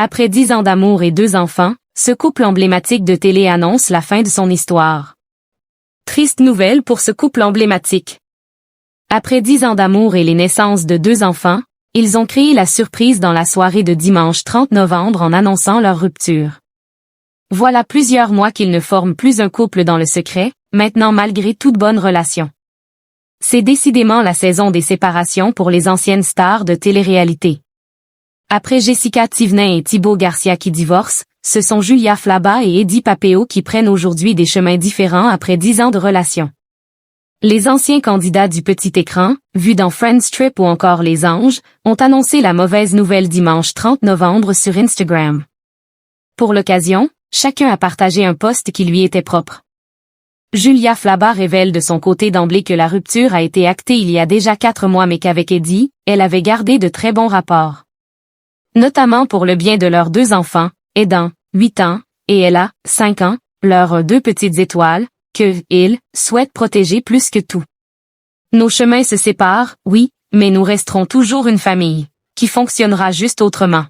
Après 10 ans d'amour et 2 enfants, ce couple emblématique de télé annonce la fin de son histoire. Triste nouvelle pour ce couple emblématique. Après 10 ans d'amour et les naissances de 2 enfants, ils ont créé la surprise dans la soirée de dimanche 30 novembre en annonçant leur rupture. Voilà plusieurs mois qu'ils ne forment plus un couple dans le secret, maintenant malgré toute bonne relation. C'est décidément la saison des séparations pour les anciennes stars de télé-réalité. Après Jessica Thivenin et Thibaut Garcia qui divorcent, ce sont Julia Flaba et Eddie Papéo qui prennent aujourd'hui des chemins différents après 10 ans de relation. Les anciens candidats du petit écran, vus dans Friends Trip ou encore Les Anges, ont annoncé la mauvaise nouvelle dimanche 30 novembre sur Instagram. Pour l'occasion, chacun a partagé un post qui lui était propre. Julia Flaba révèle de son côté d'emblée que la rupture a été actée il y a déjà 4 mois mais qu'avec Eddie, elle avait gardé de très bons rapports. Notamment pour le bien de leurs 2 enfants, Aidan, 8 ans, et Ella, 5 ans, leurs 2 petites étoiles, que, il, souhaite protéger plus que tout. Nos chemins se séparent, oui, mais nous resterons toujours une famille, qui fonctionnera juste autrement.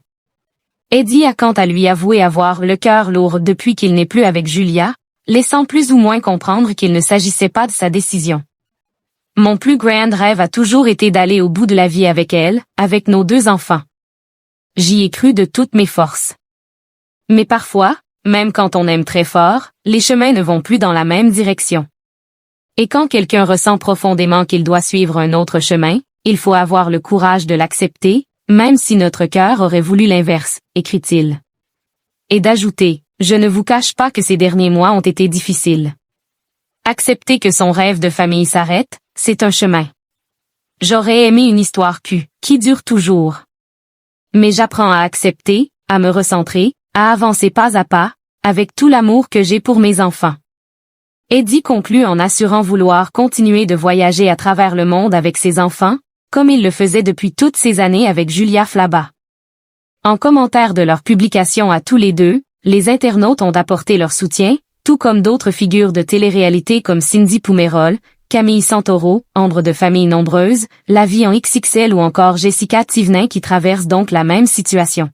Eddie a quant à lui avoué avoir le cœur lourd depuis qu'il n'est plus avec Julia, laissant plus ou moins comprendre qu'il ne s'agissait pas de sa décision. Mon plus grand rêve a toujours été d'aller au bout de la vie avec elle, avec nos 2 enfants. J'y ai cru de toutes mes forces. Mais parfois, même quand on aime très fort, les chemins ne vont plus dans la même direction. Et quand quelqu'un ressent profondément qu'il doit suivre un autre chemin, il faut avoir le courage de l'accepter, même si notre cœur aurait voulu l'inverse, écrit-il. Et d'ajouter, je ne vous cache pas que ces derniers mois ont été difficiles. Accepter que son rêve de famille s'arrête, c'est un chemin. J'aurais aimé une histoire qui dure toujours. Mais j'apprends à accepter, à me recentrer, à avancer pas à pas, avec tout l'amour que j'ai pour mes enfants. Eddie conclut en assurant vouloir continuer de voyager à travers le monde avec ses enfants, comme il le faisait depuis toutes ces années avec Julia Flaba. En commentaire de leur publication à tous les 2, les internautes ont apporté leur soutien, tout comme d'autres figures de télé-réalité comme Cindy Poumerol, Camille Santoro, Ambre de famille nombreuse, La Vie en XXL ou encore Jessica Thivenin qui traversent donc la même situation.